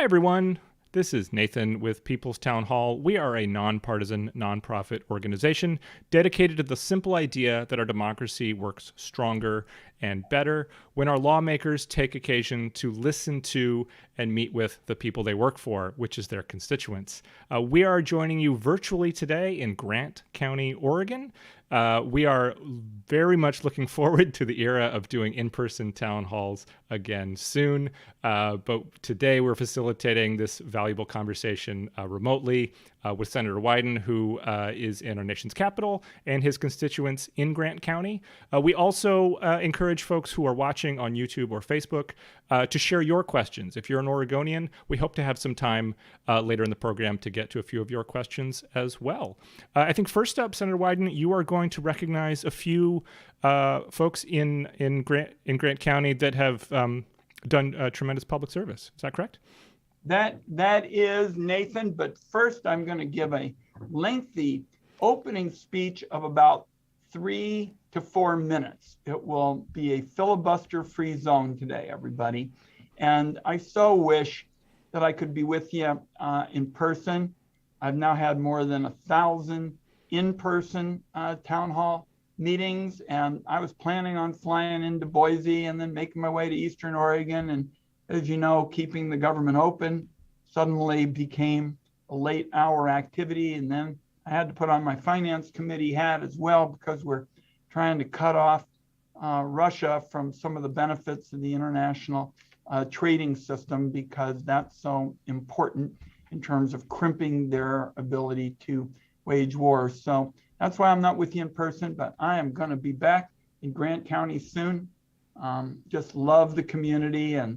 Hi, everyone. This is Nathan with People's Town Hall. We are a nonpartisan, nonprofit organization dedicated to the simple idea that our democracy works stronger and better when our lawmakers take occasion to listen to and meet with the people they work for, which is their constituents. We are joining you virtually today in Grant County, Oregon. We are very much looking forward to the era of doing in-person town halls again soon. But today we're facilitating this valuable conversation remotely with Senator Wyden, who is in our nation's capital, and his constituents in Grant County. We also encourage folks who are watching on YouTube or Facebook to share your questions. If you're an Oregonian, we hope to have some time later in the program to get to a few of your questions as well. I think first up, Senator Wyden, you are going to recognize a few folks in Grant County that have done tremendous public service. Is that correct? That is, Nathan, but first I'm going to give a lengthy opening speech of about 3 to 4 minutes. It will be a filibuster-free zone today, everybody. And I so wish that I could be with you in person. I've now had more than 1,000 in-person town hall meetings, and I was planning on flying into Boise and then making my way to Eastern Oregon. And as you know, keeping the government open suddenly became a late hour activity. And then I had to put on my finance committee hat as well, because we're trying to cut off Russia from some of the benefits of the international trading system, because that's so important in terms of crimping their ability to wage wars. So that's why I'm not with you in person, but I am going to be back in Grant County soon. Just love the community, and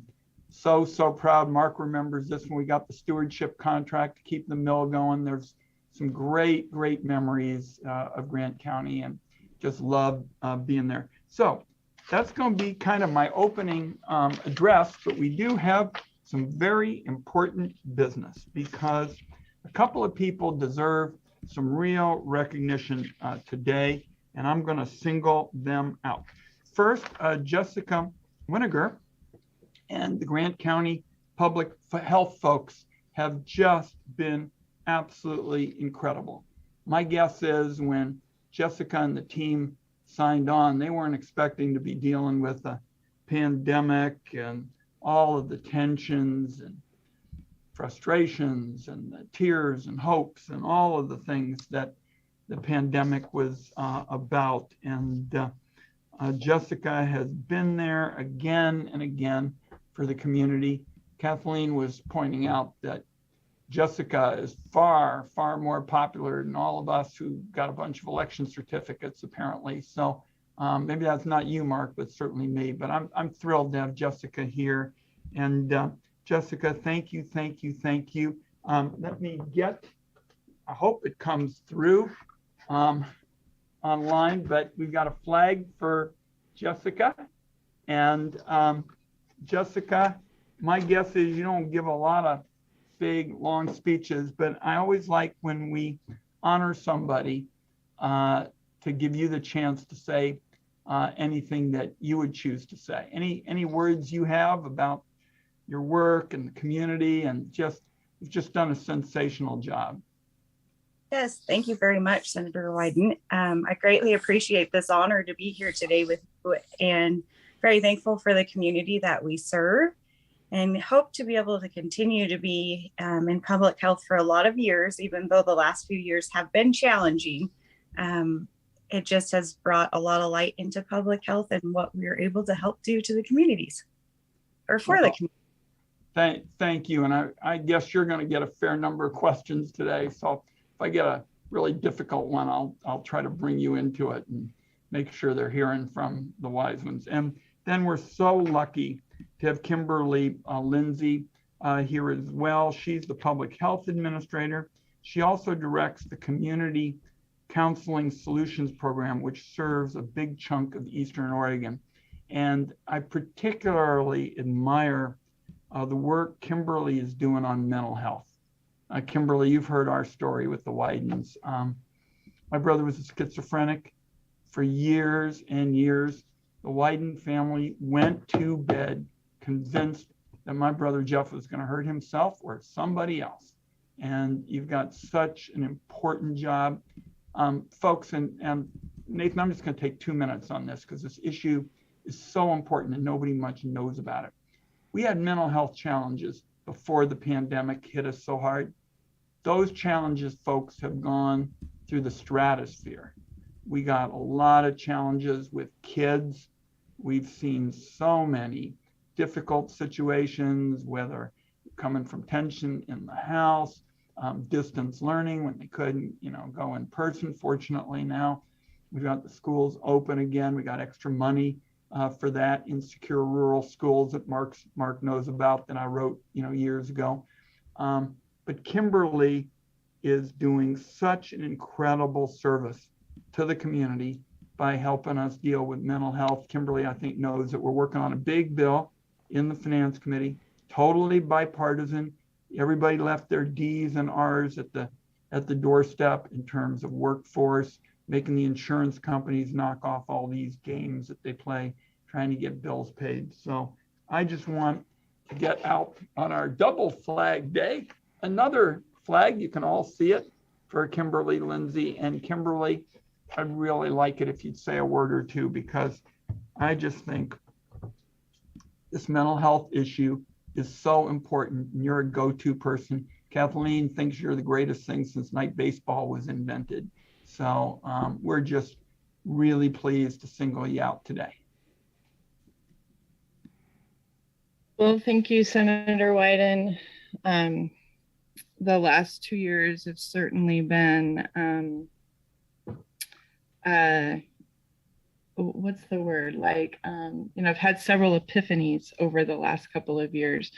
so proud. Mark remembers this when we got the stewardship contract to keep the mill going. There's some great memories of Grant County, and just love being there. So that's going to be kind of my opening address, but we do have some very important business, because a couple of people deserve some real recognition today, and I'm going to single them out. First, Jessica Winiger and the Grant County public health folks have just been absolutely incredible. My guess is when Jessica and the team signed on, they weren't expecting to be dealing with a pandemic and all of the tensions and frustrations and the tears and hopes and all of the things that the pandemic was about. And Jessica has been there again and again for the community. Kathleen was pointing out that Jessica is far more popular than all of us who got a bunch of election certificates, apparently. So maybe that's not you, Mark, but certainly me. But I'm thrilled to have Jessica here. And Jessica, thank you. Let me get, I hope it comes through online, but we've got a flag for Jessica. And Jessica, my guess is you don't give a lot of big, long speeches, but I always like when we honor somebody to give you the chance to say anything that you would choose to say. Any words you have about your work and the community, and you've just done a sensational job. Yes, thank you very much, Senator Wyden. I greatly appreciate this honor to be here today with you, and very thankful for the community that we serve, and hope to be able to continue to be in public health for a lot of years, even though the last few years have been challenging. It just has brought a lot of light into public health and what we are able to help do to the communities, or for the community. Thank you. And I guess you're going to get a fair number of questions today. So if I get a really difficult one, I'll try to bring you into it and make sure they're hearing from the wise ones. And then we're so lucky to have Kimberly Lindsay here as well. She's the public health administrator. She also directs the Community Counseling Solutions Program, which serves a big chunk of Eastern Oregon. And I particularly admire the work Kimberly is doing on mental health. Kimberly, you've heard our story with the Wydens. My brother was a schizophrenic for years and years. The Wyden family went to bed convinced that my brother Jeff was going to hurt himself or somebody else. And you've got such an important job. Folks, and Nathan, I'm just going to take 2 minutes on this because this issue is so important and nobody much knows about it. We had mental health challenges before the pandemic hit us so hard. Those challenges, folks, have gone through the stratosphere. We got a lot of challenges with kids. We've seen so many difficult situations, whether coming from tension in the house, distance learning when they couldn't, go in person. Fortunately, now we've got the schools open again. We got extra money for that in secure rural schools that Mark knows about that I wrote, years ago. But Kimberly is doing such an incredible service to the community by helping us deal with mental health. Kimberly, I think, knows that we're working on a big bill in the Finance Committee, totally bipartisan. Everybody left their D's and R's at the doorstep in terms of workforce, making the insurance companies knock off all these games that they play, trying to get bills paid. So I just want to get out on our double flag day, another flag, you can all see it, for Kimberly Lindsay. And Kimberly, I'd really like it if you'd say a word or two, because I just think this mental health issue is so important. You're a go-to person. Kathleen thinks you're the greatest thing since night baseball was invented. So we're just really pleased to single you out today. Well, thank you, Senator Wyden. The last 2 years have certainly been, what's the word? I've had several epiphanies over the last couple of years,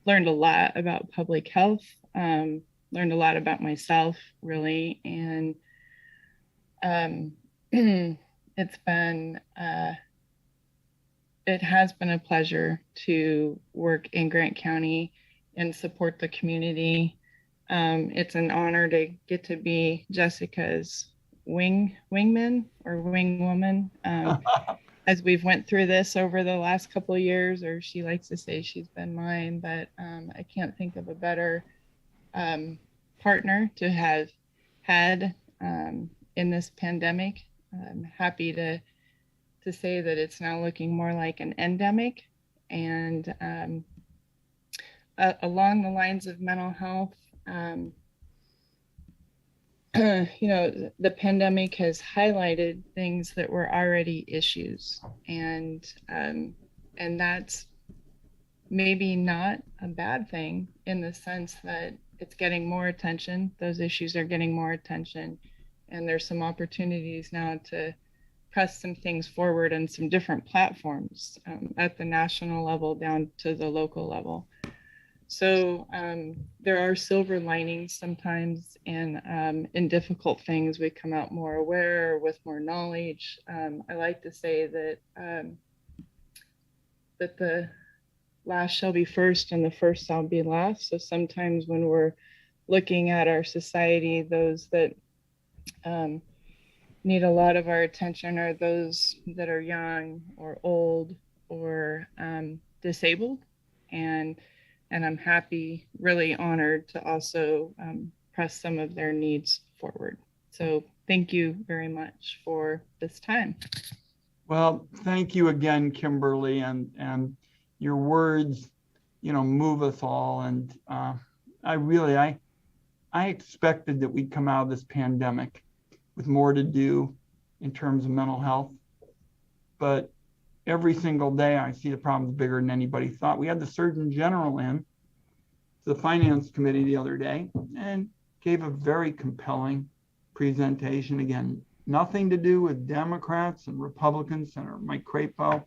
learned a lot about public health, learned a lot about myself, really. And it has been a pleasure to work in Grant County and support the community. It's an honor to get to be Jessica's wingman or wingwoman as we've went through this over the last couple of years, or she likes to say she's been mine, but I can't think of a better partner to have had in this pandemic. I'm happy to say that it's now looking more like an endemic. And along the lines of mental health, the pandemic has highlighted things that were already issues, and that's maybe not a bad thing in the sense that it's getting more attention. Those issues are getting more attention, and there's some opportunities now to press some things forward on some different platforms at the national level down to the local level. So there are silver linings sometimes, and in difficult things we come out more aware with more knowledge. I like to say that that the last shall be first and the first shall be last. So sometimes when we're looking at our society, those that need a lot of our attention are those that are young or old or disabled, and I'm happy, really honored to also press some of their needs forward. So thank you very much for this time. Well, thank you again, Kimberly, and your words, move us all. And I expected that we'd come out of this pandemic with more to do in terms of mental health, but every single day I see the problem's bigger than anybody thought. We had the Surgeon General in to the Finance Committee the other day and gave a very compelling presentation. Again, nothing to do with Democrats and Republicans. Senator Mike Crapo,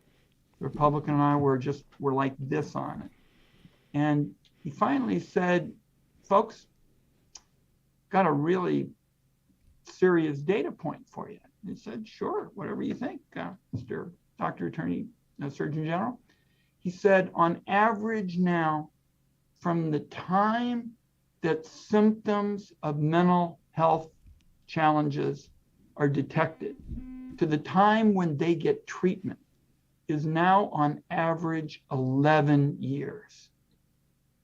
the Republican, and I were like this on it. And he finally said, folks, got a really serious data point for you. And he said, sure, whatever you think, Mr. Dr. Attorney Surgeon General. He said, on average now, from the time that symptoms of mental health challenges are detected to the time when they get treatment is now on average 11 years.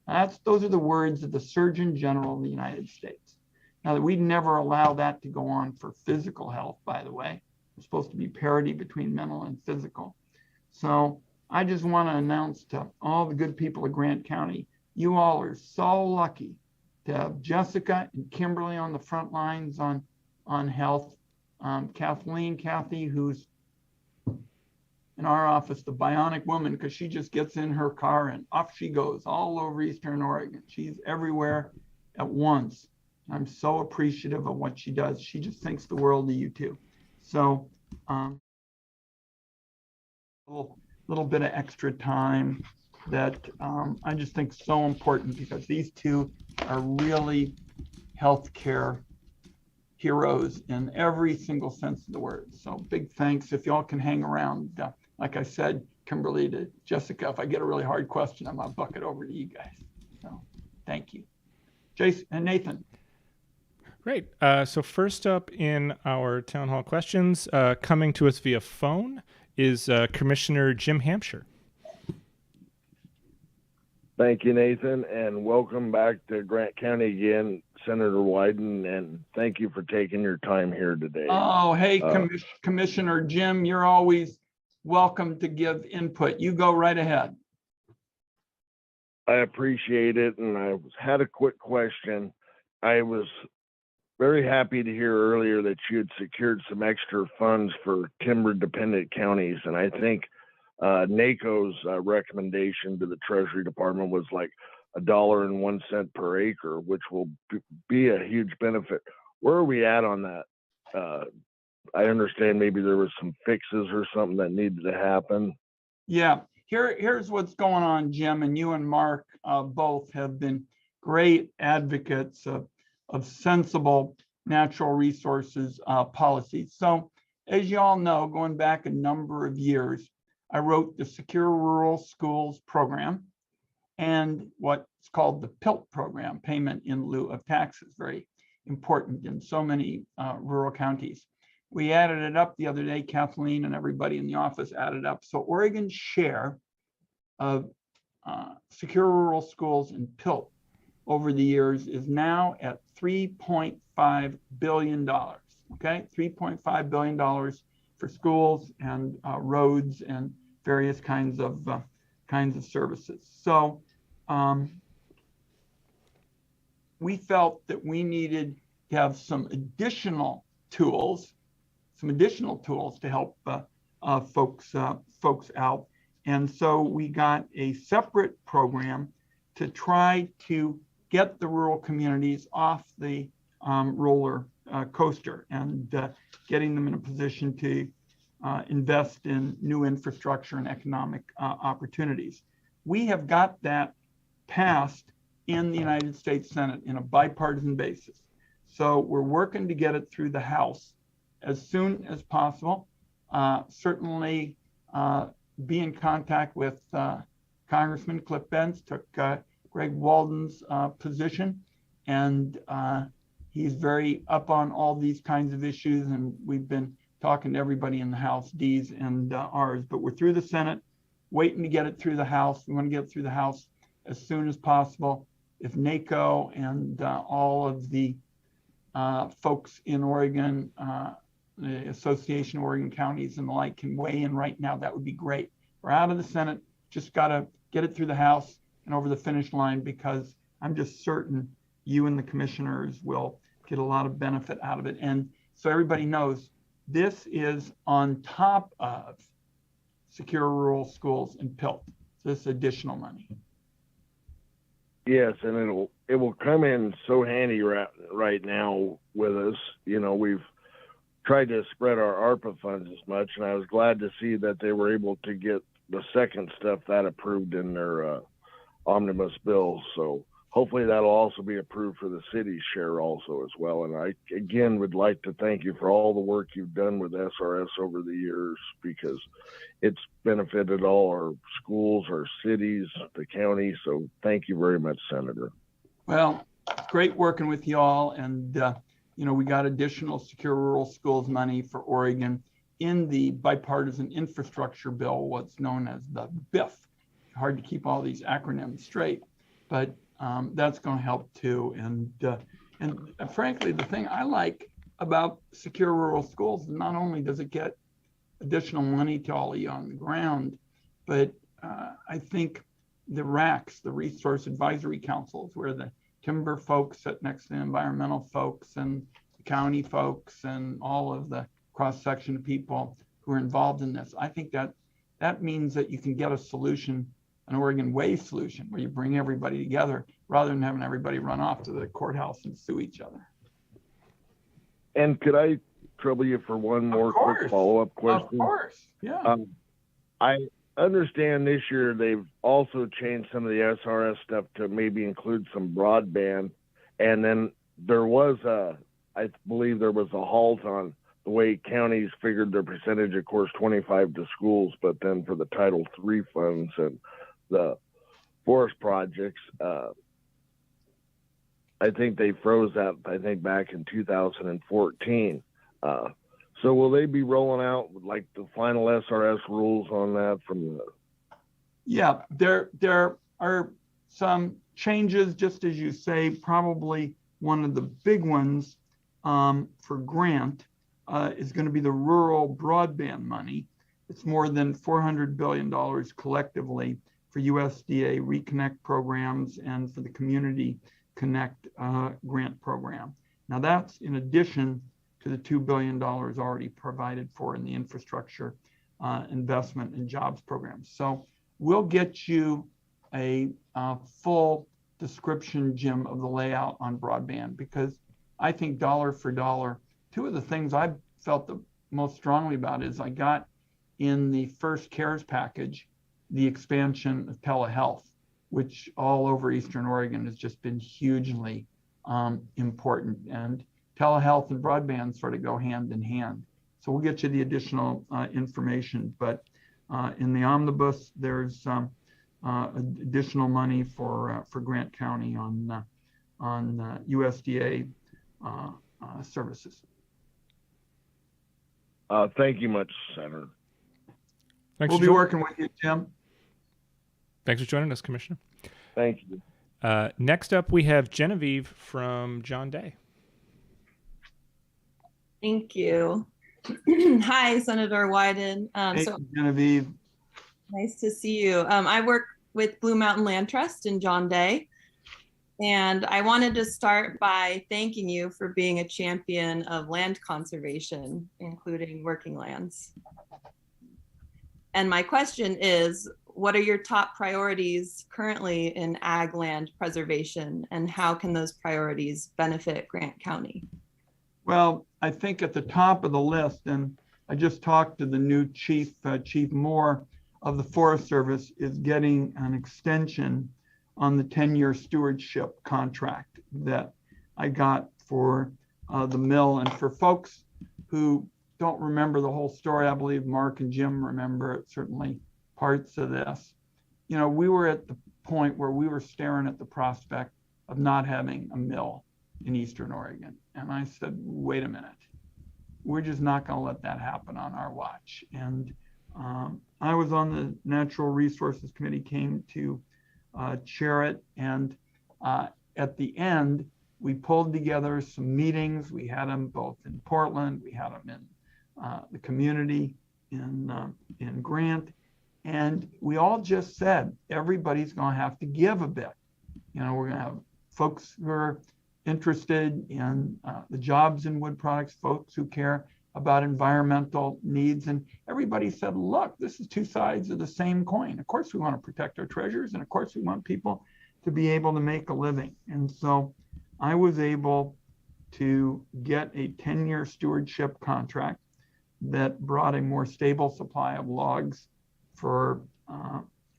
Those are the words of the Surgeon General of the United States. Now, we'd never allow that to go on for physical health, by the way. It's supposed to be parity between mental and physical. So I just want to announce to all the good people of Grant County, you all are so lucky to have Jessica and Kimberly on the front lines on health. Kathy, who's in our office, the bionic woman, because she just gets in her car and off she goes all over Eastern Oregon. She's everywhere at once. I'm so appreciative of what she does. She just thinks the world of you too. So little bit of extra time that I just think so important, because these two are really healthcare heroes in every single sense of the word. So big thanks. If y'all can hang around, like I said, Kimberly to Jessica, if I get a really hard question, I'm gonna buck it over to you guys. So thank you. Jason and Nathan. Great. So first up in our town hall questions, coming to us via phone is Commissioner Jim Hampshire. Thank you, Nathan, and welcome back to Grant County again, Senator Wyden, and thank you for taking your time here today. Oh, hey, Commissioner Jim, you're always welcome to give input. You go right ahead. I appreciate it, and I had a quick question. I was very happy to hear earlier that you had secured some extra funds for timber-dependent counties, and I think NACO's recommendation to the Treasury Department was like $1.01 per acre, which will be a huge benefit. Where are we at on that? I understand maybe there was some fixes or something that needed to happen. Yeah, here's what's going on, Jim, and you and Mark both have been great advocates of sensible natural resources policies. So as you all know, going back a number of years, I wrote the Secure Rural Schools program and what's called the PILT program, payment in lieu of taxes, very important in so many rural counties. We added it up the other day, Kathleen and everybody in the office added up. So Oregon's share of Secure Rural Schools and PILT over the years is now at $3.5 billion, okay? $3.5 billion for schools and roads and various kinds of services. So we felt that we needed to have some additional tools to help folks out. And so we got a separate program to try to get the rural communities off the roller coaster and getting them in a position to invest in new infrastructure and economic opportunities. We have got that passed in the United States Senate in a bipartisan basis. So we're working to get it through the House as soon as possible. Certainly be in contact with Congressman Cliff Benz, took Greg Walden's position, and he's very up on all these kinds of issues, and we've been talking to everybody in the House, D's and R's, but we're through the Senate, waiting to get it through the House. We want to get it through the House as soon as possible. If NACO and all of the folks in Oregon, the Association of Oregon Counties and the like can weigh in right now, that would be great. We're out of the Senate, just got to get it through the House and over the finish line, because I'm just certain you and the commissioners will get a lot of benefit out of it. And so everybody knows, this is on top of Secure Rural Schools and PILT. So this is additional money. Yes, and it will come in so handy right now with us. You know, we've tried to spread our ARPA funds as much, and I was glad to see that they were able to get the second stuff that approved in their omnibus bill. So hopefully that'll also be approved for the city's share also as well. And I, again, would like to thank you for all the work you've done with SRS over the years, because it's benefited all our schools, our cities, the county. So thank you very much, Senator. Well, great working with you all. And, you know, we got additional Secure Rural Schools money for Oregon in the bipartisan infrastructure bill, what's known as the BIF. Hard to keep all these acronyms straight. But that's going to help too. And frankly, the thing I like about Secure Rural Schools, not only does it get additional money to all of you on the ground, but I think the RACs, the Resource Advisory Councils, where the timber folks sit next to the environmental folks and the county folks and all of the cross-section of people who are involved in this. I think that means that you can get a solution, an Oregon Way solution, where you bring everybody together rather than having everybody run off to the courthouse and sue each other. And could I trouble you for one more quick follow-up question? Of course, yeah. I understand this year they've also changed some of the SRS stuff to maybe include some broadband. And then there was I believe there was a halt on the way counties figured their percentage, of course, 25 to schools, but then for the Title III funds and the forest projects, I think they froze that, I think, back in 2014. So will they be rolling out like the final SRS rules on that from the? Yeah, there are some changes, just as you say. Probably one of the big ones for grant is going to be the rural broadband money. It's more than $400 billion collectively for USDA Reconnect programs and for the Community Connect grant program. Now that's in addition to the $2 billion already provided for in the infrastructure investment and jobs programs. So we'll get you a full description, Jim, of the layout on broadband, because I think dollar for dollar, two of the things I felt the most strongly about is I got in the first CARES package, the expansion of telehealth, which all over Eastern Oregon has just been hugely important. And telehealth and broadband sort of go hand in hand. So we'll get you the additional information. But in the omnibus, there's additional money for Grant County on USDA services. Thank you much, Senator. We'll be working with you, Jim. Thanks for joining us, Commissioner. Thank you. Next up, we have Genevieve from John Day. Thank you. Hi, Senator Wyden. Hey, Genevieve. Nice to see you. I work with Blue Mountain Land Trust in John Day, and I wanted to start by thanking you for being a champion of land conservation, including working lands. And my question is, what are your top priorities currently in ag land preservation, and how can those priorities benefit Grant County? Well, I think at the top of the list, and I just talked to the new chief, Chief Moore of the Forest Service, is getting an extension on the 10-year stewardship contract that I got for the mill. And for folks who don't remember the whole story, I believe Mark and Jim remember it, certainly parts of this. You know, we were at the point where we were staring at the prospect of not having a mill in Eastern Oregon. And I said, wait a minute, we're just not going to let that happen on our watch. And I was on the Natural Resources Committee, came to chair it. And at the end, we pulled together some meetings. We had them both in Portland, we had them in the community in Grant. And we all just said, everybody's going to have to give a bit. You know, we're going to have folks who are interested in the jobs in wood products, folks who care about environmental needs. And everybody said, look, this is two sides of the same coin. Of course, we want to protect our treasures. And of course, we want people to be able to make a living. And so I was able to get a 10-year stewardship contract that brought a more stable supply of logs for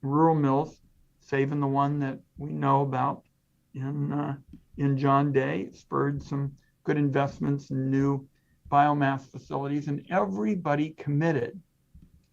rural mills, saving the one that we know about in John Day. It spurred some good investments in new biomass facilities, and everybody committed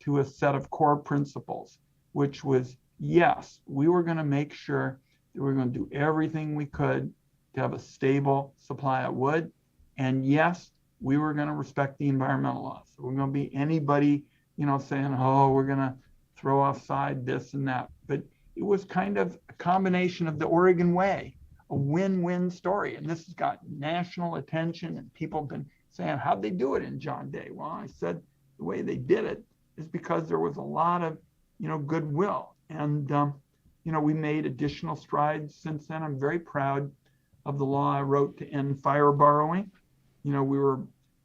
to a set of core principles, which was, yes, we were going to make sure that we were going to do everything we could to have a stable supply of wood. And yes, we were going to respect the environmental laws. So we're going to be anybody, you know, saying, oh, we're going to throw offside this and that. But it was kind of a combination of the Oregon way, a win-win story. And this has got national attention, and people have been saying, how'd they do it in John Day? Well, I said the way they did it is because there was a lot of, goodwill. And, we made additional strides since then. I'm very proud of the law I wrote to end fire borrowing. We were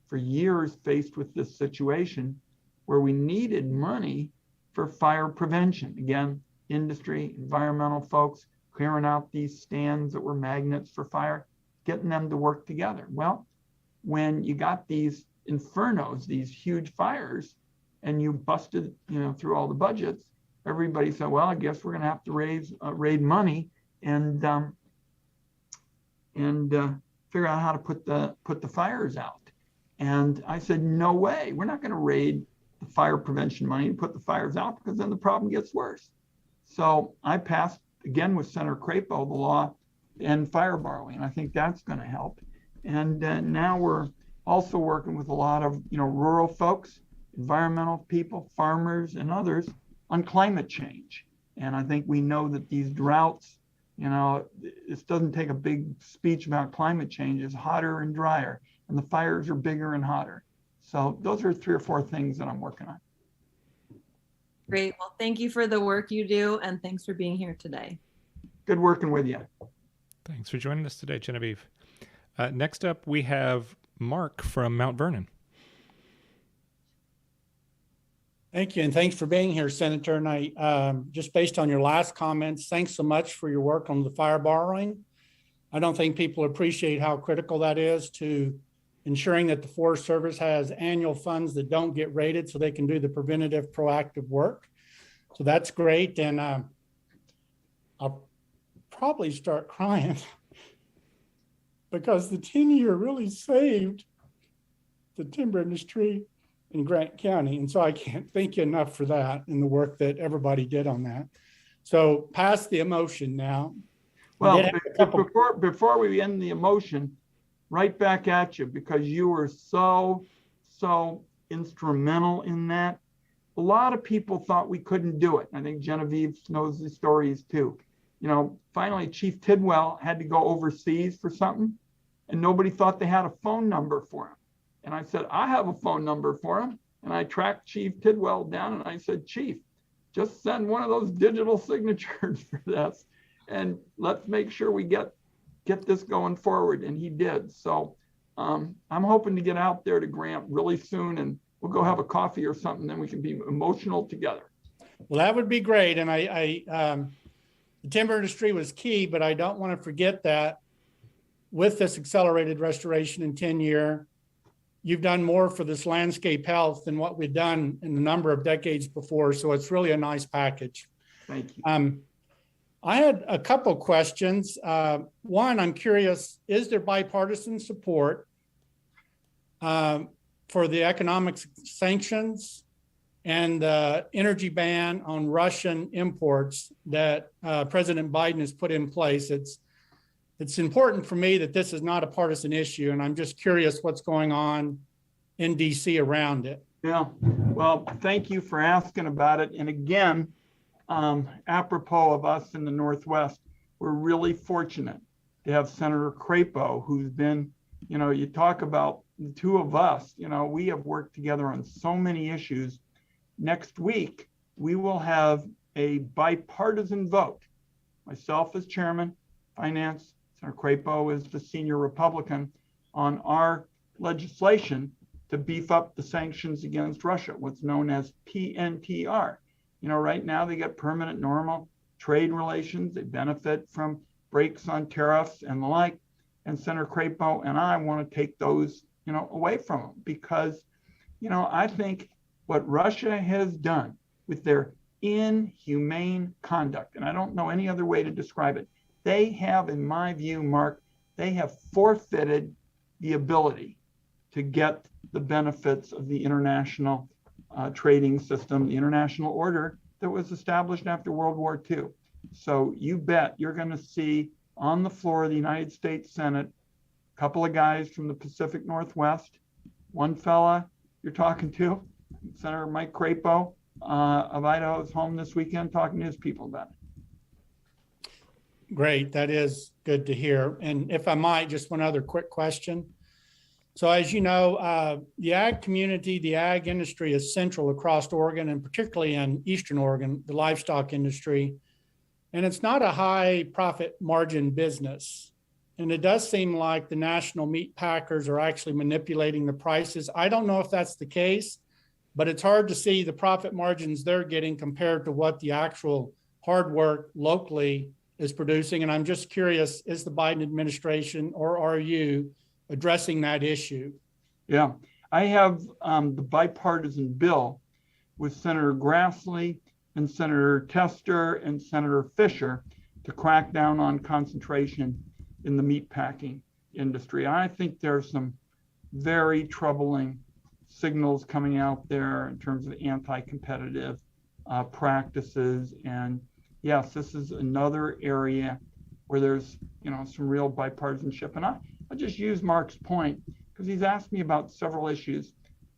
for years faced with this situation where we needed money for fire prevention. Again, industry, environmental folks, clearing out these stands that were magnets for fire, getting them to work together. Well, when you got these infernos, these huge fires, and you busted, through all the budgets, everybody said, well, I guess we're going to have to raise money and figure out how to put the fires out. And I said, no way, we're not going to raid the fire prevention money and put the fires out, because then the problem gets worse. So I passed, again with Senator Crapo, the law to end fire borrowing. I think that's going to help. And now we're also working with a lot of rural folks, environmental people, farmers, and others on climate change. And I think we know that these droughts, this doesn't take a big speech about climate change. It's hotter and drier, and the fires are bigger and hotter. So those are 3 or 4 things that I'm working on. Great. Well, thank you for the work you do, and thanks for being here today. Good working with you. Thanks for joining us today, Genevieve. Next up, we have Mark from Mount Vernon. Thank you, and thanks for being here, Senator. And I, just based on your last comments, thanks so much for your work on the fire borrowing. I don't think people appreciate how critical that is to ensuring that the Forest Service has annual funds that don't get raided so they can do the preventative, proactive work. So that's great. And I'll probably start crying because the 10-year really saved the timber industry in Grant County. And so I can't thank you enough for that and the work that everybody did on that. So pass the emotion now. Well, before we end the emotion, right back at you, because you were so instrumental in that. A lot of people thought we couldn't do it. I think Genevieve knows the stories too. Finally, Chief Tidwell had to go overseas for something, and nobody thought they had a phone number for him. And I said, I have a phone number for him. And I tracked Chief Tidwell down, and I said, Chief, just send one of those digital signatures for this, and let's make sure we get this going forward. And he did. So I'm hoping to get out there to Grant really soon, and we'll go have a coffee or something, then we can be emotional together. Well, that would be great. And the timber industry was key, but I don't want to forget that with this accelerated restoration in 10-year, you've done more for this landscape health than what we've done in a number of decades before. So it's really a nice package. Thank you. I had a couple questions. One, I'm curious, is there bipartisan support for the economic sanctions and the energy ban on Russian imports that President Biden has put in place? It's important for me that this is not a partisan issue, and I'm just curious what's going on in DC around it. Yeah, well, thank you for asking about it. And again, apropos of us in the Northwest, we're really fortunate to have Senator Crapo, who's been, you talk about the 2 of us, we have worked together on so many issues. Next week, we will have a bipartisan vote. Myself as chairman, finance, Senator Crapo is the senior Republican, on our legislation to beef up the sanctions against Russia, what's known as PNTR. Right now they get permanent normal trade relations. They benefit from breaks on tariffs and the like. And Senator Crapo and I want to take those, away from them, because, I think what Russia has done with their inhumane conduct, and I don't know any other way to describe it, they have, in my view, Mark, they have forfeited the ability to get the benefits of the international trading system, the international order that was established after World War II. So you bet you're going to see on the floor of the United States Senate a couple of guys from the Pacific Northwest. One fella you're talking to, Senator Mike Crapo of Idaho, is home this weekend talking to his people about it. Great. That is good to hear. And if I might, just one other quick question. So as you know, the ag community, the ag industry is central across Oregon, and particularly in Eastern Oregon, the livestock industry. And it's not a high profit margin business. And it does seem like the national meat packers are actually manipulating the prices. I don't know if that's the case, but it's hard to see the profit margins they're getting compared to what the actual hard work locally is producing. And I'm just curious, is the Biden administration or are you addressing that issue? Yeah, I have the bipartisan bill with Senator Grassley and Senator Tester and Senator Fisher to crack down on concentration in the meatpacking industry. I think there's some very troubling signals coming out there in terms of anti-competitive practices. And yes, this is another area where there's some real bipartisanship. And I'll just use Mark's point because he's asked me about several issues.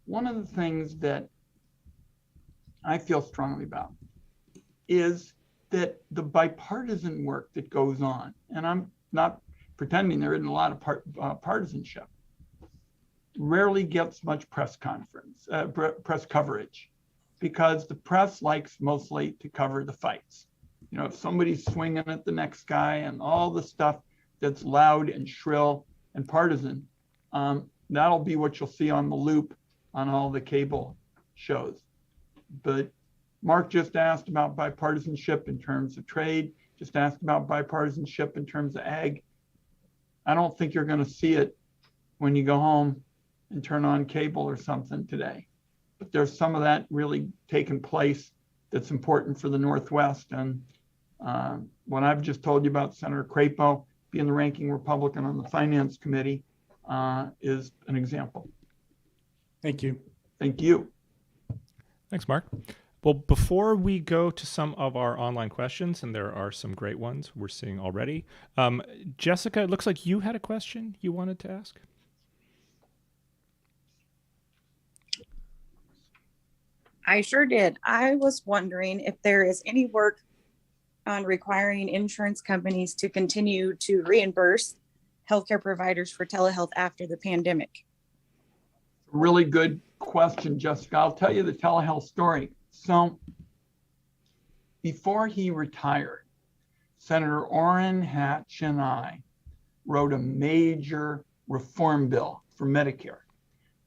One of the things that I feel strongly about is that the bipartisan work that goes on, and I'm not pretending there isn't a lot of partisanship, rarely gets much press coverage, because the press likes mostly to cover the fights. If somebody's swinging at the next guy and all the stuff that's loud and shrill and partisan, that'll be what you'll see on the loop on all the cable shows. But Mark just asked about bipartisanship in terms of trade, just asked about bipartisanship in terms of ag. I don't think you're going to see it when you go home and turn on cable or something today. But there's some of that really taking place that's important for the Northwest. And what I've just told you about Senator Crapo being the ranking Republican on the Finance Committee is an example. Thank you. Thank you. Thanks, Mark. Well, before we go to some of our online questions, and there are some great ones we're seeing already, Jessica, it looks like you had a question you wanted to ask. I sure did. I was wondering if there is any work on requiring insurance companies to continue to reimburse healthcare providers for telehealth after the pandemic. Really good question, Jessica. I'll tell you the telehealth story. So before he retired, Senator Orrin Hatch and I wrote a major reform bill for Medicare,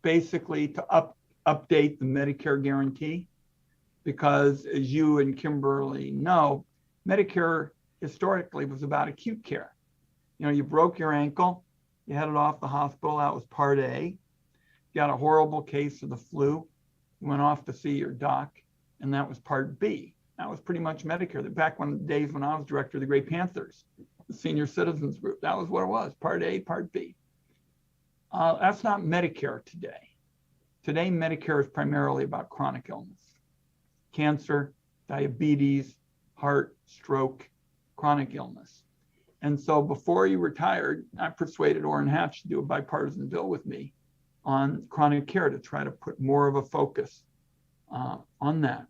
basically to update the Medicare guarantee, because as you and Kimberly know, Medicare historically was about acute care. You broke your ankle, you headed off the hospital, that was part A. You got a horrible case of the flu, you went off to see your doc, and that was part B. That was pretty much Medicare. Back when the days when I was director of the Great Panthers, the senior citizens group, that was what it was, part A, part B. That's not Medicare today. Today, Medicare is primarily about chronic illness, cancer, diabetes, heart, stroke, chronic illness. And so before he retired, I persuaded Orrin Hatch to do a bipartisan bill with me on chronic care to try to put more of a focus on that.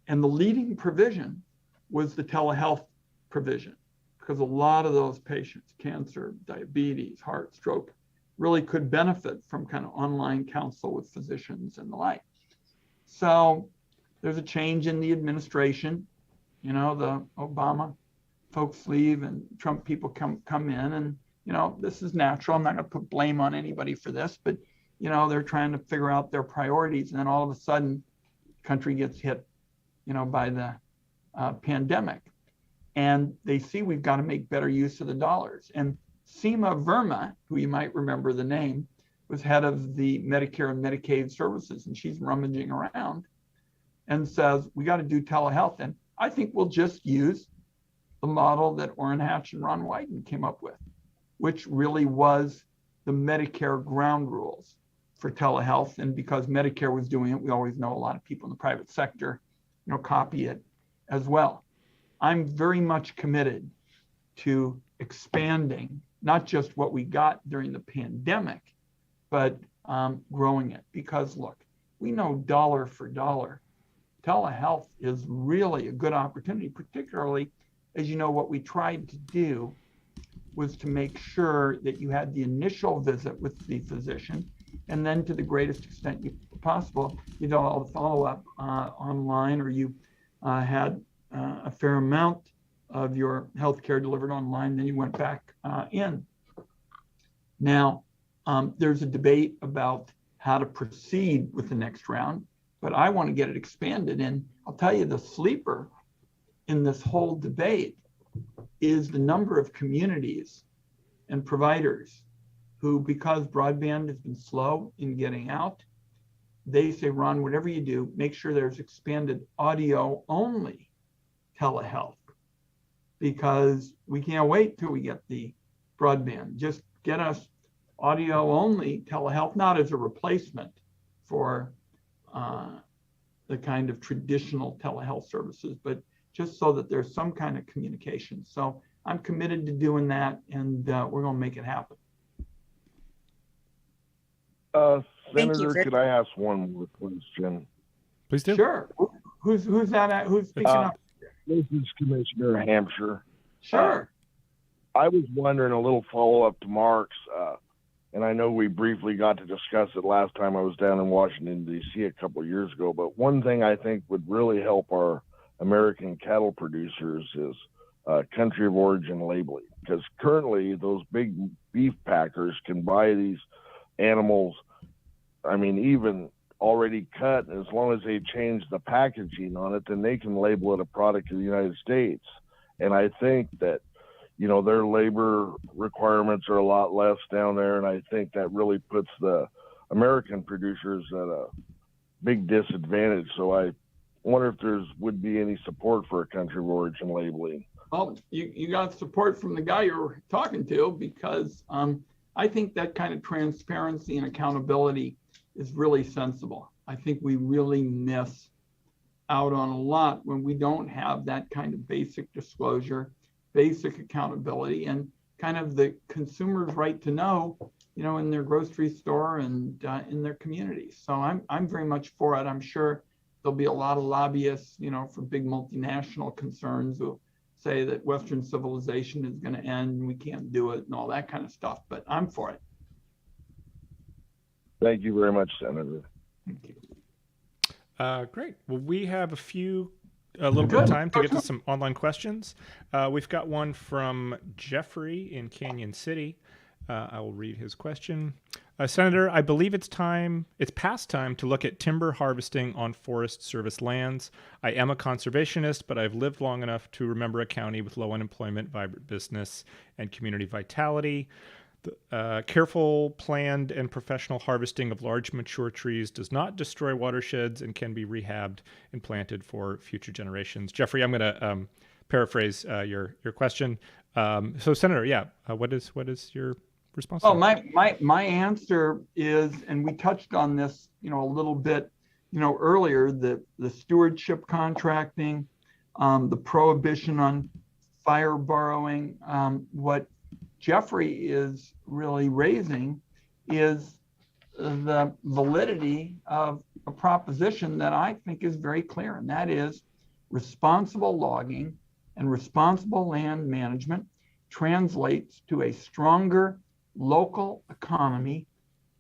And the leading provision was the telehealth provision, because a lot of those patients, cancer, diabetes, heart, stroke, really could benefit from kind of online counsel with physicians and the like. So there's a change in the administration. The Obama folks leave and Trump people come in, and this is natural. I'm not going to put blame on anybody for this, but they're trying to figure out their priorities, and then all of a sudden the country gets hit by the pandemic, and they see we've got to make better use of the dollars. And Seema Verma, who you might remember the name, was head of the Medicare and Medicaid services, and she's rummaging around and says, we got to do telehealth. And I think we'll just use the model that Orrin Hatch and Ron Wyden came up with, which really was the Medicare ground rules for telehealth. And because Medicare was doing it, we always know a lot of people in the private sector, copy it as well. I'm very much committed to expanding not just what we got during the pandemic, but growing it. Because look, we know dollar for dollar, telehealth is really a good opportunity, particularly as you know, what we tried to do was to make sure that you had the initial visit with the physician, and then to the greatest extent possible, you did all the follow-up online, or you had a fair amount of your healthcare delivered online, then you went back in. Now, there's a debate about how to proceed with the next round, but I want to get it expanded. And I'll tell you, the sleeper in this whole debate is the number of communities and providers who, because broadband has been slow in getting out, they say, Ron, whatever you do, make sure there's expanded audio only telehealth, because we can't wait till we get the broadband. Just get us audio only telehealth, not as a replacement for the kind of traditional telehealth services, but just so that there's some kind of communication. So I'm committed to doing that, and we're going to make it happen. Senator, could I ask one more question? Please do. Sure. Who's that? Who's speaking up? This is Commissioner Hampshire. Sure. I was wondering, a little follow-up to Mark's, and I know we briefly got to discuss it last time I was down in Washington, D.C. a couple of years ago, but one thing I think would really help our American cattle producers is country of origin labeling, because currently those big beef packers can buy these animals, I mean, even already cut, as long as they change the packaging on it, then they can label it a product of the United States. And I think that, you know, their labor requirements are a lot less down there, and I think that really puts the American producers at a big disadvantage. So I wonder if there's would be any support for a country of origin labeling. Well, you got support from the guy you're talking to, because I think that kind of transparency and accountability is really sensible. I think we really miss out on a lot when we don't have that kind of basic disclosure, basic accountability, and kind of the consumer's right to know, you know, in their grocery store and in their communities. So I'm very much for it. I'm sure there'll be a lot of lobbyists, you know, for big multinational concerns who say that Western civilization is going to end and we can't do it and all that kind of stuff. But I'm for it. Thank you very much, Senator. Thank you. Great. Well, we have a little bit of time to get to some online questions. We've got one from Jeffrey in Canyon City. I will read his question. Senator, I believe it's past time to look at timber harvesting on Forest Service lands. I am a conservationist, but I've lived long enough to remember a county with low unemployment, vibrant business, and community vitality. Careful, planned, and professional harvesting of large mature trees does not destroy watersheds and can be rehabbed and planted for future generations. Jeffrey, I'm going to paraphrase your question. So, Senator, what is your response? Well, my answer is, and we touched on this, you know, a little bit, you know, earlier, the stewardship contracting, the prohibition on fire borrowing. What Jeffrey is really raising is the validity of a proposition that I think is very clear, and that is responsible logging and responsible land management translates to a stronger local economy,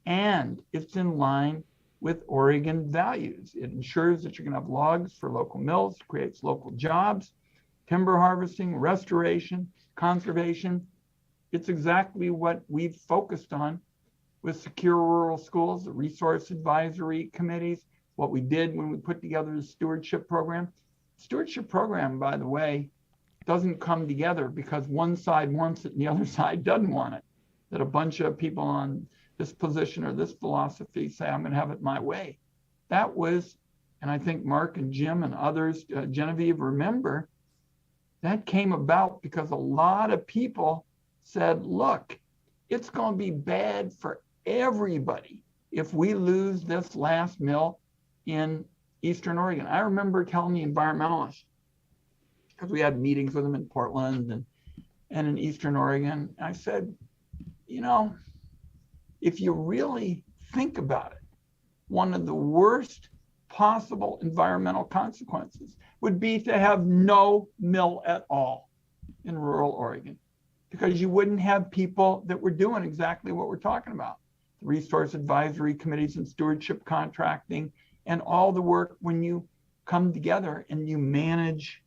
and it's in line with Oregon values. It ensures that you're going to have logs for local mills, creates local jobs, timber harvesting, restoration, conservation. It's exactly what we've focused on with Secure Rural Schools, the resource advisory committees, what we did when we put together the stewardship program. Stewardship program, by the way, doesn't come together because one side wants it and the other side doesn't want it. That a bunch of people on this position or this philosophy say, I'm going to have it my way. That was, and I think Mark and Jim and others, Genevieve, remember, that came about because a lot of people said, look, it's going to be bad for everybody if we lose this last mill in Eastern Oregon. I remember telling the environmentalists, because we had meetings with them in Portland and in Eastern Oregon, I said, you know, if you really think about it, one of the worst possible environmental consequences would be to have no mill at all. in rural Oregon, because you wouldn't have people that were doing exactly what we're talking about. The resource advisory committees and stewardship contracting and all the work when you come together and you manage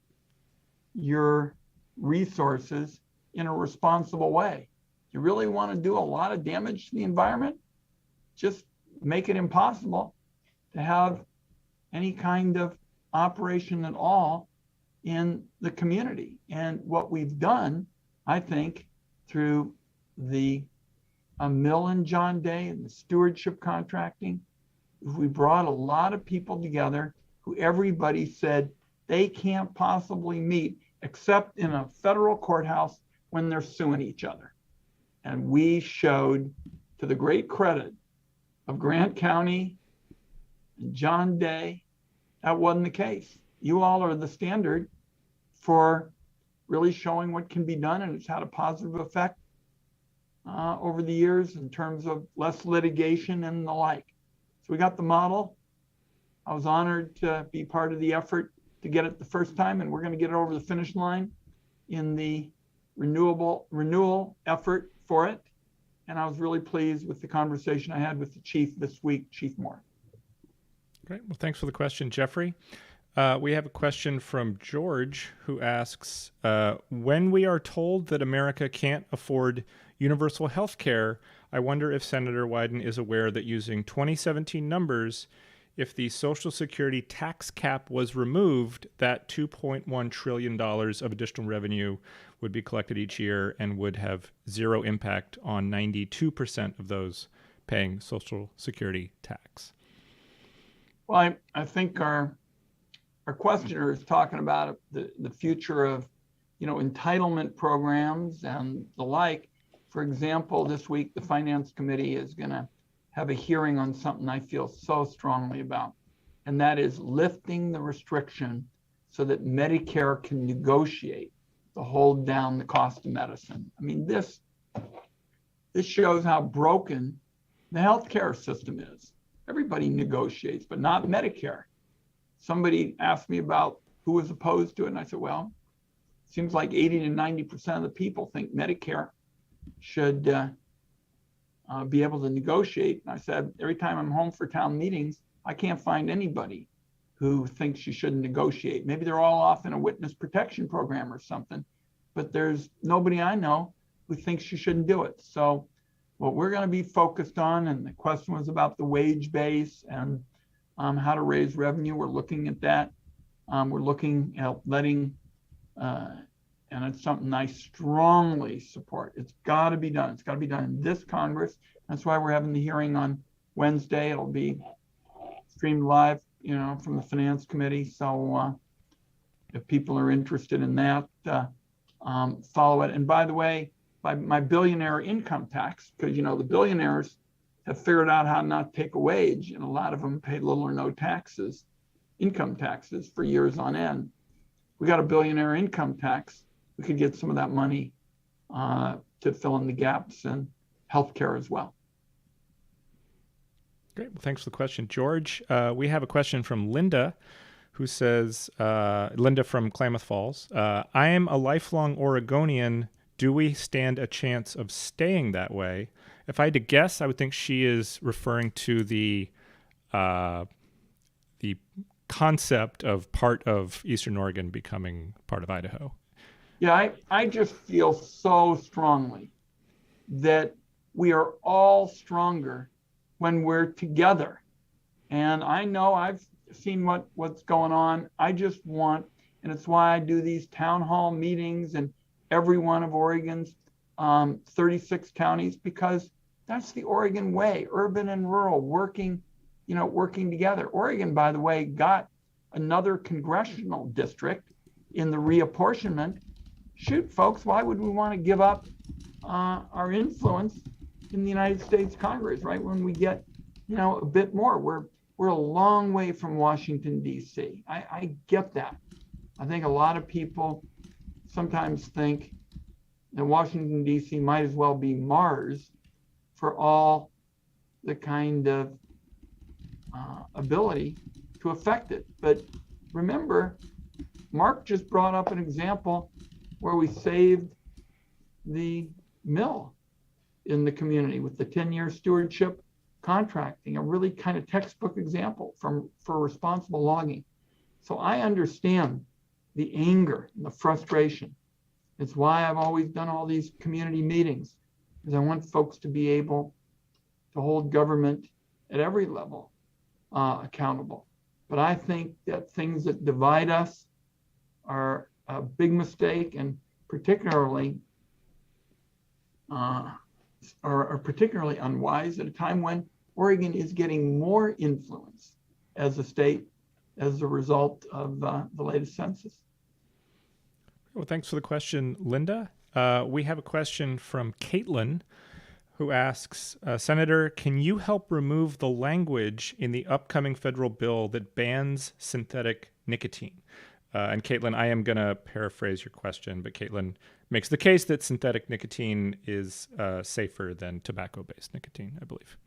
your resources in a responsible way. You really want to do a lot of damage to the environment, just make it impossible to have any kind of operation at all in the community. And what we've done, I think, through the mill and John Day and the stewardship contracting, we brought a lot of people together who everybody said they can't possibly meet except in a federal courthouse when they're suing each other. And we showed, to the great credit of Grant County and John Day, that wasn't the case. You all are the standard for really showing what can be done, and it's had a positive effect over the years in terms of less litigation and the like. So we got the model. I was honored to be part of the effort to get it the first time, and we're going to get it over the finish line in the renewal effort for it. And I was really pleased with the conversation I had with the chief this week, Chief Moore. Great. Well, thanks for the question, Jeffrey. We have a question from George, who asks, when we are told that America can't afford universal health care, I wonder if Senator Wyden is aware that using 2017 numbers, if the Social Security tax cap was removed, that $2.1 trillion of additional revenue would be collected each year and would have zero impact on 92% of those paying Social Security tax. Well, I think our questioner is talking about the future of, entitlement programs and the like. For example, this week, the Finance Committee is going to have a hearing on something I feel so strongly about, and that is lifting the restriction so that Medicare can negotiate to hold down the cost of medicine. I mean, this shows how broken the healthcare system is. Everybody negotiates, but not Medicare. Somebody asked me about who was opposed to it, and I said, well, it seems like 80 to 90% of the people think Medicare should be able to negotiate. And I said, every time I'm home for town meetings, I can't find anybody who thinks you shouldn't negotiate. Maybe they're all off in a witness protection program or something, but there's nobody I know who thinks you shouldn't do it. So what we're going to be focused on, and the question was about the wage base and how to raise revenue. We're looking at that. We're looking at letting, and it's something I strongly support. It's got to be done. It's got to be done in this Congress. That's why we're having the hearing on Wednesday. It'll be streamed live, from the Finance Committee. So if people are interested in that, follow it. And by the way, by my billionaire income tax, because the billionaires have figured out how not to take a wage, and a lot of them pay little or no taxes, income taxes, for years on end. We got a billionaire income tax. We could get some of that money to fill in the gaps in healthcare as well. Great. Well, thanks for the question, George. We have a question from Linda, who says, Linda from Klamath Falls, I am a lifelong Oregonian. Do we stand a chance of staying that way? If I had to guess, I would think she is referring to the concept of part of Eastern Oregon becoming part of Idaho. Yeah, I just feel so strongly that we are all stronger when we're together. And I know I've seen what's going on. I just want, and it's why I do these town hall meetings in every one of Oregon's 36 counties, because that's the Oregon way, urban and rural, working together. Oregon, by the way, got another congressional district in the reapportionment. Shoot, folks, why would we want to give up our influence in the United States Congress, right? When we get, a bit more, we're a long way from Washington, D.C. I get that. I think a lot of people sometimes think that Washington, D.C. might as well be Mars for all the kind of ability to affect it. But remember, Mark just brought up an example where we saved the mill in the community with the 10-year stewardship contracting, a really kind of textbook example for responsible logging. So I understand the anger and the frustration. It's why I've always done all these community meetings, because I want folks to be able to hold government at every level accountable. But I think that things that divide us are a big mistake, and particularly are particularly unwise at a time when Oregon is getting more influence as a state as a result of the latest census. Well, thanks for the question, Linda. We have a question from Caitlin, who asks, Senator, can you help remove the language in the upcoming federal bill that bans synthetic nicotine? And Caitlin, I am going to paraphrase your question, but Caitlin makes the case that synthetic nicotine is safer than tobacco-based nicotine, I believe.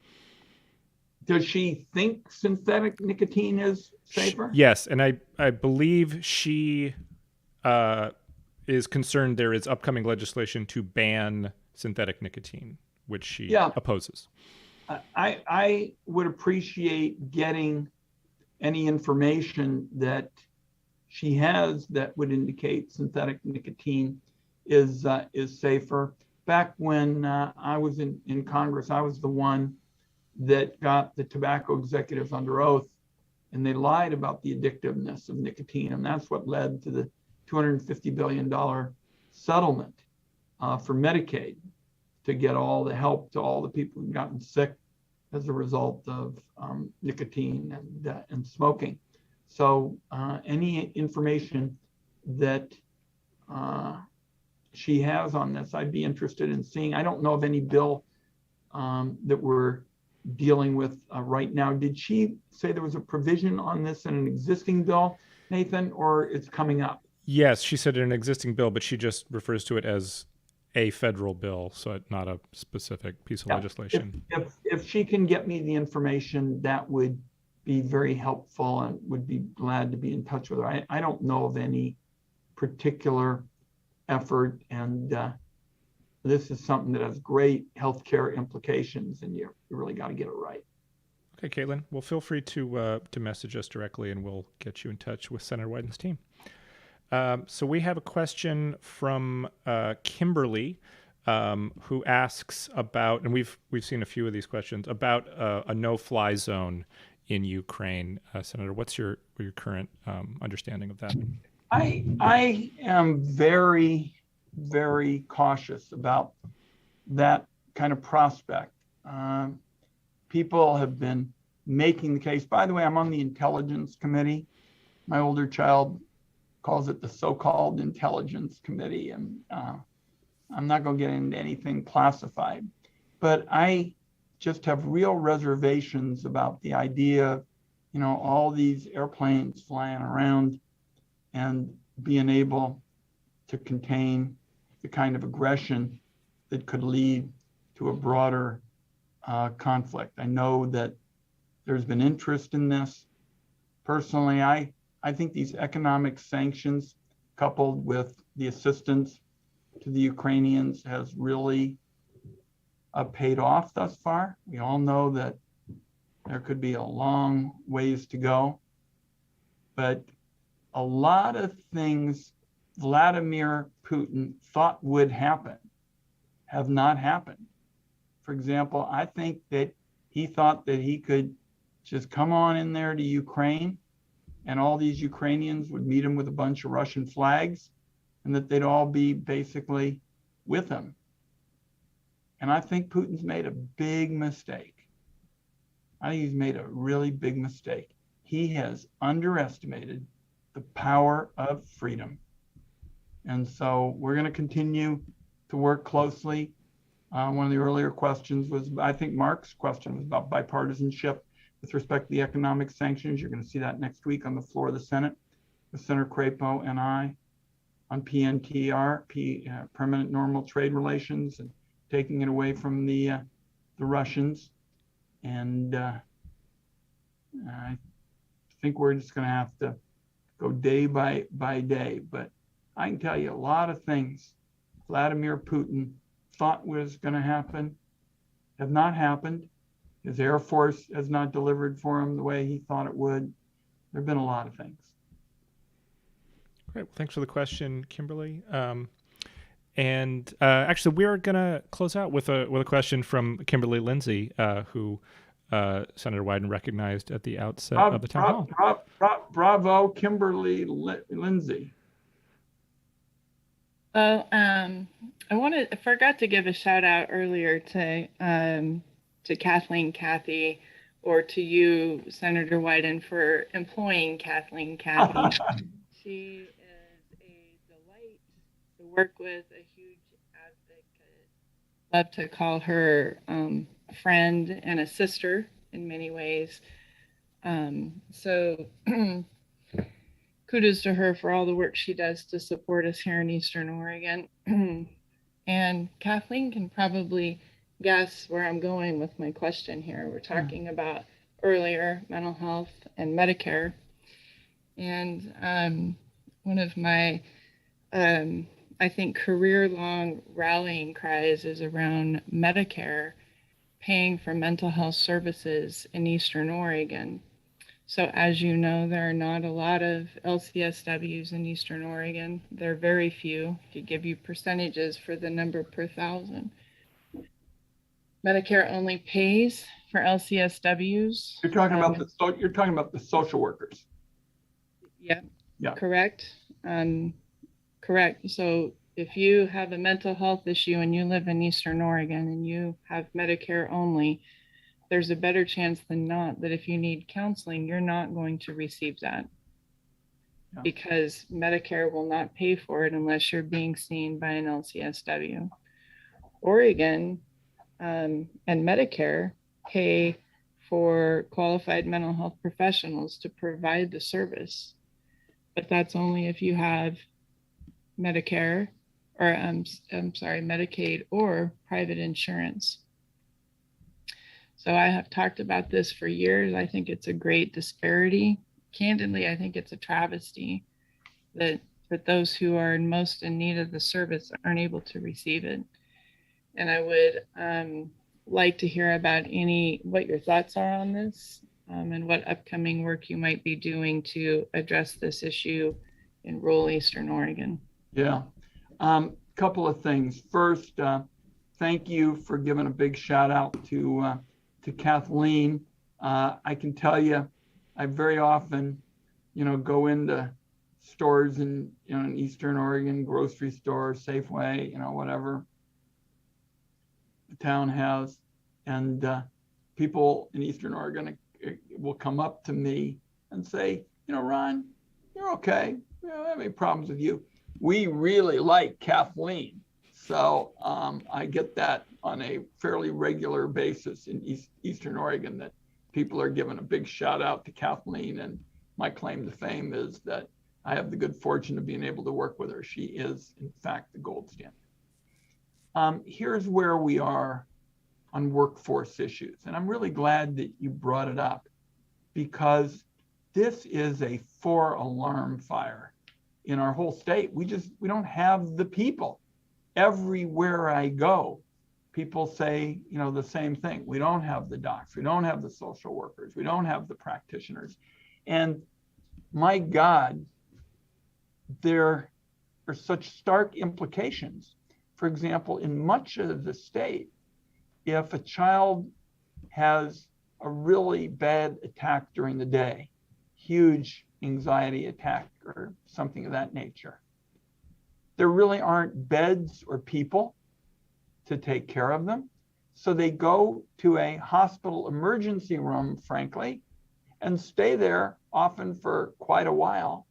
Does she think synthetic nicotine is safer? Yes, and I believe she is concerned there is upcoming legislation to ban synthetic nicotine, which she opposes. I would appreciate getting any information that she has that would indicate synthetic nicotine is safer. Back when I was in Congress, I was the one that got the tobacco executives under oath, and they lied about the addictiveness of nicotine, and that's what led to the $250 billion settlement for Medicaid to get all the help to all the people who've gotten sick as a result of nicotine and smoking. So any information that she has on this, I'd be interested in seeing. I don't know of any bill that we're dealing with right now. Did she say there was a provision on this in an existing bill, Nathan, or it's coming up? Yes, she said in an existing bill, but she just refers to it as a federal bill, so not a specific piece of legislation. If she can get me the information, that would be very helpful, and would be glad to be in touch with her. I don't know of any particular effort, and this is something that has great healthcare implications, and you really got to get it right. Okay, Caitlin. Well, feel free to message us directly, and we'll get you in touch with Senator Wyden's team. So we have a question from Kimberly, who asks about, and we've seen a few of these questions, about a no-fly zone in Ukraine. Senator, what's your current understanding of that? I am very, very cautious about that kind of prospect. People have been making the case. By the way, I'm on the Intelligence Committee. My older child calls it the so-called Intelligence Committee, and I'm not going to get into anything classified, but I just have real reservations about the idea, all these airplanes flying around and being able to contain the kind of aggression that could lead to a broader conflict. I know that there's been interest in this. Personally, I think these economic sanctions, coupled with the assistance to the Ukrainians, has really paid off thus far. We all know that there could be a long ways to go, but a lot of things Vladimir Putin thought would happen have not happened. For example, I think that he thought that he could just come on in there to Ukraine and all these Ukrainians would meet him with a bunch of Russian flags, and that they'd all be basically with him. And I think Putin's made a big mistake. I think he's made a really big mistake. He has underestimated the power of freedom. And so we're going to continue to work closely. One of the earlier questions was, I think Mark's question was about bipartisanship with respect to the economic sanctions. You're going to see that next week on the floor of the Senate with Senator Crapo and I on PNTR, permanent normal trade relations, and taking it away from the Russians. And I think we're just going to have to go day by day. But I can tell you a lot of things Vladimir Putin thought was going to happen have not happened. His Air Force has not delivered for him the way he thought it would. There have been a lot of things. Great. Well, thanks for the question, Kimberly. And actually, we're going to close out with a question from Kimberly Lindsay, who Senator Wyden recognized at the outset of the town hall. Bravo, Kimberly Lindsay. Well, I forgot to give a shout out earlier to Kathleen Kathy, or to you, Senator Wyden, for employing Kathleen Kathy. She is a delight to work with, a huge advocate. Love to call her a friend and a sister in many ways. So kudos to her for all the work she does to support us here in Eastern Oregon. And Kathleen can probably guess where I'm going with my question here. We're talking about earlier mental health and Medicare. And one of my, I think, career-long rallying cries is around Medicare paying for mental health services in Eastern Oregon. So as you know, there are not a lot of LCSWs in Eastern Oregon. There are very few. To give you percentages for the number per thousand. Medicare only pays for LCSWs. You're talking about the social workers. Yeah. Yeah. Correct. Correct. So if you have a mental health issue and you live in Eastern Oregon and you have Medicare only, there's a better chance than not that if you need counseling, you're not going to receive that. Yeah. Because Medicare will not pay for it unless you're being seen by an LCSW. Oregon and Medicare pay for qualified mental health professionals to provide the service, but that's only if you have Medicare, or Medicaid or private insurance. So I have talked about this for years. I think it's a great disparity. Candidly, I think it's a travesty that those who are most in need of the service aren't able to receive it. And I would like to hear about what your thoughts are on this, and what upcoming work you might be doing to address this issue in rural Eastern Oregon. Yeah, couple of things. First, thank you for giving a big shout out to Kathleen. I can tell you, I very often, go into stores in Eastern Oregon, grocery store, Safeway, whatever the town has, and people in Eastern Oregon will come up to me and say, Ron, you're okay. We don't have any problems with you. We really like Kathleen. So I get that on a fairly regular basis in Eastern Oregon, that people are giving a big shout out to Kathleen. And my claim to fame is that I have the good fortune of being able to work with her. She is, in fact, the gold standard. Here's where we are on workforce issues. And I'm really glad that you brought it up, because this is a 4-alarm fire in our whole state. We don't have the people. Everywhere I go, people say, the same thing. We don't have the docs. We don't have the social workers. We don't have the practitioners. And my God, there are such stark implications. For example, in much of the state, if a child has a really bad attack during the day, huge anxiety attack or something of that nature, there really aren't beds or people to take care of them. So they go to a hospital emergency room, frankly, and stay there often for quite a while.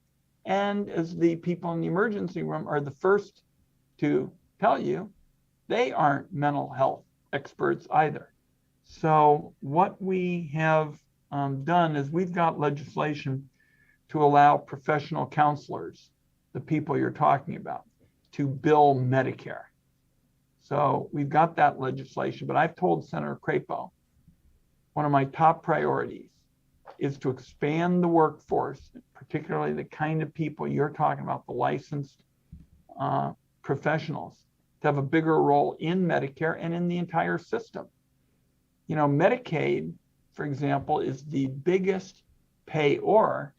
And as the people in the emergency room are the first to tell you, they aren't mental health experts either. So what we have done is we've got legislation to allow professional counselors, the people you're talking about, to bill Medicare. So we've got that legislation, but I've told Senator Crapo, one of my top priorities is to expand the workforce, particularly the kind of people you're talking about, the licensed professionals to have a bigger role in Medicare and in the entire system. You know, Medicaid, for example, is the biggest payor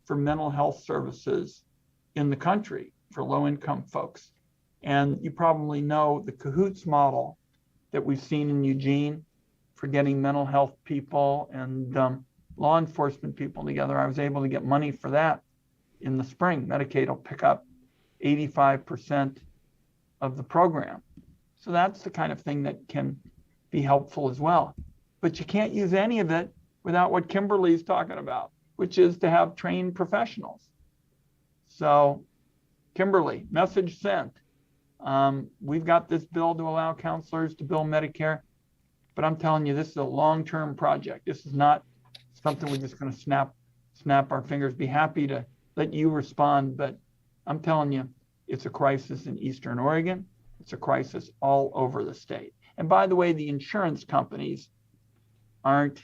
for mental health services in the country for low-income folks. And you probably know the cahoots model that we've seen in Eugene for getting mental health people and law enforcement people together. I was able to get money for that in the spring. Medicaid will pick up 85% of the program. So that's the kind of thing that can be helpful as well. But you can't use any of it without what Kimberly's talking about, which is to have trained professionals. So Kimberly, message sent. We've got this bill to allow counselors to bill Medicare, but I'm telling you, this is a long-term project. This is not something we're just going to snap our fingers. Be happy to let you respond, but I'm telling you, it's a crisis in Eastern Oregon. It's a crisis all over the state. And by the way, the insurance companies aren't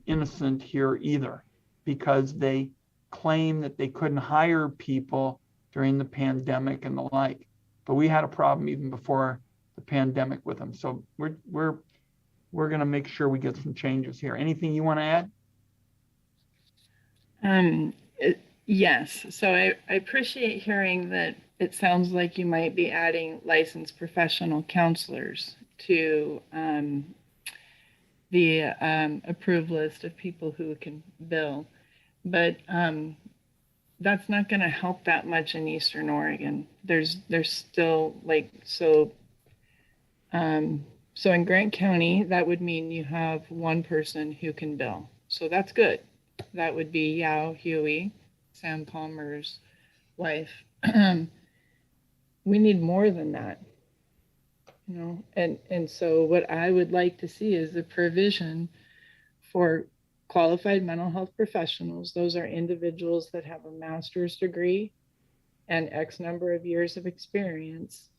innocent here either, because they claim that they couldn't hire people during the pandemic and the like. But we had a problem even before the pandemic with them. So we're going to make sure we get some changes here. Anything you want to add? Yes. So I appreciate hearing that it sounds like you might be adding licensed professional counselors to the approved list of people who can bill. But that's not going to help that much in Eastern Oregon. There's still like, so in Grant County, that would mean you have one person who can bill. So that's good. That would be Yao Huey, Sam Palmer's wife. We need more than that, you know, and so what I would like to see is the provision for qualified mental health professionals. Those are individuals that have a master's degree and X number of years of experience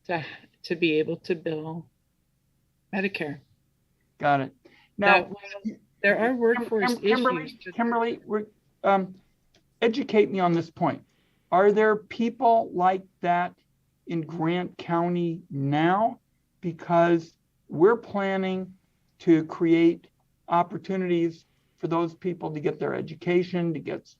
to be able to bill Medicare. Got it. Now, there are workforce issues. Kimberly, educate me on this point. Are there people like that in Grant County now? Because we're planning to create opportunities for those people to get their education, to get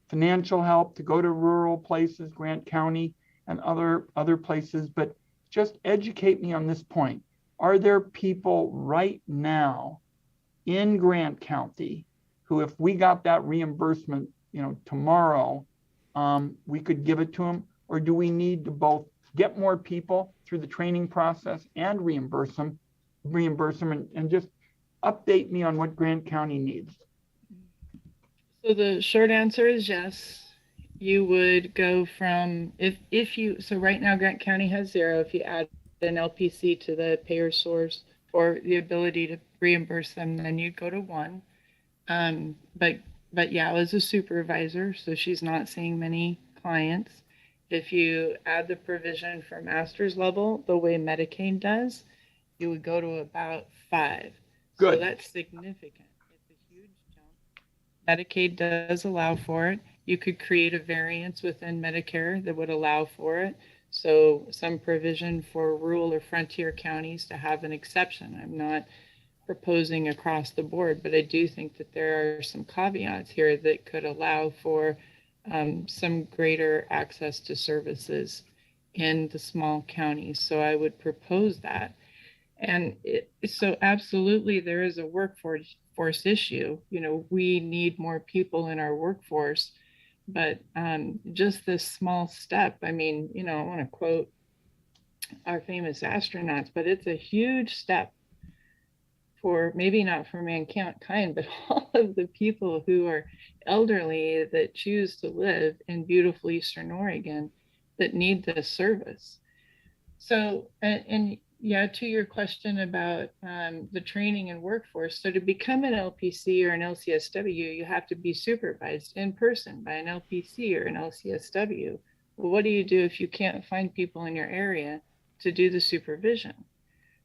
financial help, to go to rural places, Grant County and other places. But just educate me on this point. Are there people right now in Grant County who, if we got that reimbursement, you know, tomorrow, we could give it to them? Or do we need to both get more people through the training process and reimburse them and just update me on what Grant County needs? So the short answer is yes. You would go from, so right now Grant County has 0. If you add an LPC to the payer source or the ability to reimburse them, then you'd go to 1. But Yao is a supervisor, so she's not seeing many clients. If you add the provision for master's level, the way Medicaid does, you would go to about 5. Good. So that's significant. It's a huge jump. Medicaid does allow for it. You could create a variance within Medicare that would allow for it. So some provision for rural or frontier counties to have an exception. I'm not proposing across the board, but I do think that there are some caveats here that could allow for some greater access to services in the small counties. So I would propose that. And so absolutely there is a workforce issue. You know, we need more people in our workforce, but just this small step, I mean, you know, I want to quote our famous astronauts, but it's a huge step for, maybe not for mankind, but all of the people who are elderly that choose to live in beautiful Eastern Oregon that need this service. So, and yeah, to your question about the training and workforce. So to become an LPC or an LCSW, you have to be supervised in person by an LPC or an LCSW. Well, what do you do if you can't find people in your area to do the supervision?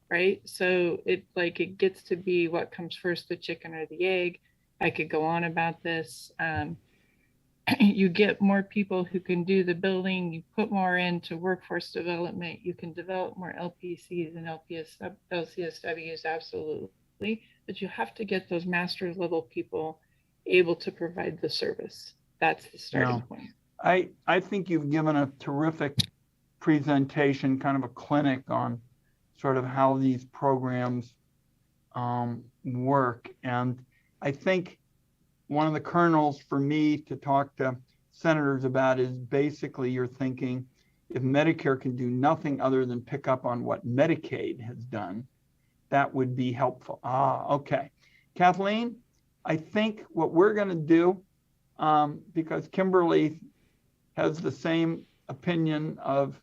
Right? So it gets to be what comes first, the chicken or the egg. I could go on about this. you get more people who can do the building, you put more into workforce development, you can develop more LPCs and LCSWs, absolutely. But you have to get those master's level people able to provide the service. That's the starting point. I think you've given a terrific presentation, kind of a clinic on sort of how these programs work. And I think one of the kernels for me to talk to senators about is basically you're thinking if Medicare can do nothing other than pick up on what Medicaid has done, that would be helpful. Okay. Kathleen, I think what we're going to do, because Kimberly has the same opinion of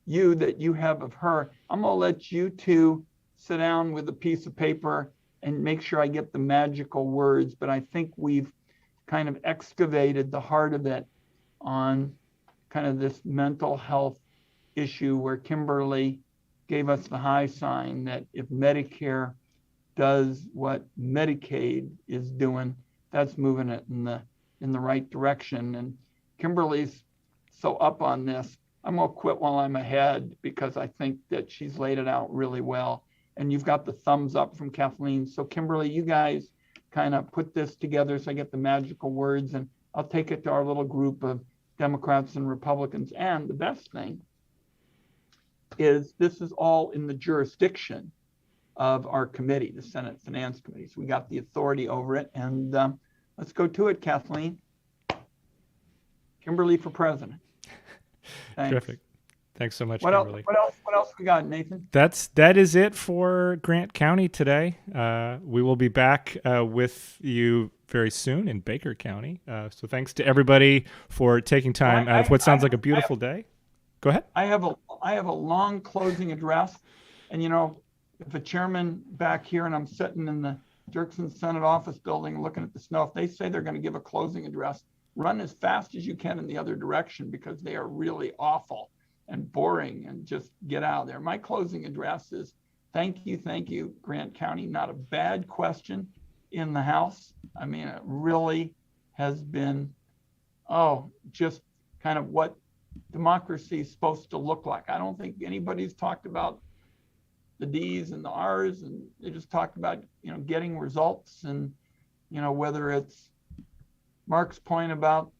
you that you have of her, I'm going to let you two sit down with a piece of paper and make sure I get the magical words. But I think we've kind of excavated the heart of it on kind of this mental health issue where Kimberly gave us the high sign that if Medicare does what Medicaid is doing, that's moving it in the right direction. And Kimberly's so up on this. I'm gonna quit while I'm ahead because I think that she's laid it out really well. And you've got the thumbs up from Kathleen. So Kimberly, you guys kind of put this together so I get the magical words, and I'll take it to our little group of Democrats and Republicans. And the best thing is this is all in the jurisdiction of our committee, the Senate Finance Committee. So we got the authority over it. And let's go to it, Kathleen. Kimberly for president. Thanks. Terrific. Thanks so much, What Kimberly. What else we got, Nathan? That is it for Grant County today. We will be back with you very soon in Baker County. So thanks to everybody for taking time out of what sounds like a beautiful day. Go ahead. I have a long closing address, and you know, if a chairman back here and I'm sitting in the Dirksen Senate office building looking at the snow, if they say they're going to give a closing address, run as fast as you can in the other direction because they are really awful and boring, and just get out of there. My closing address is thank you, Grant County. Not a bad question in the House. I mean, it really has been, just kind of what democracy is supposed to look like. I don't think anybody's talked about the D's and the R's, and they just talked about, getting results. And, whether it's Mark's point about,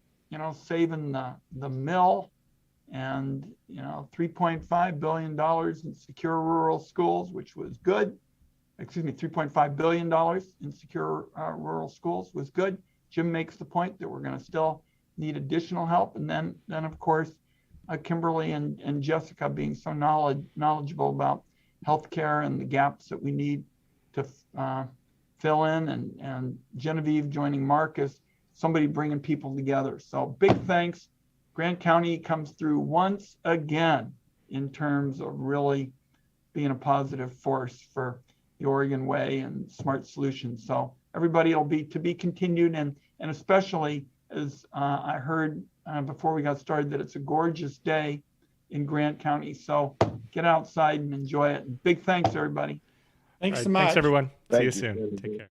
saving the mill, and $3.5 billion in secure rural schools, which was good. $3.5 billion in secure rural schools was good. Jim makes the point that we're going to still need additional help. And then of course, Kimberly and Jessica being so knowledgeable about healthcare and the gaps that we need to fill in, and Genevieve joining Mark as somebody bringing people together. So big thanks. Grant County comes through once again in terms of really being a positive force for the Oregon way and smart solutions. So everybody will be to be continued, and especially as I heard before we got started that it's a gorgeous day in Grant County. So get outside and enjoy it. And big thanks, everybody. Thanks All right, so much. Thanks, everyone. See you Thank you, soon. Senator. Take care.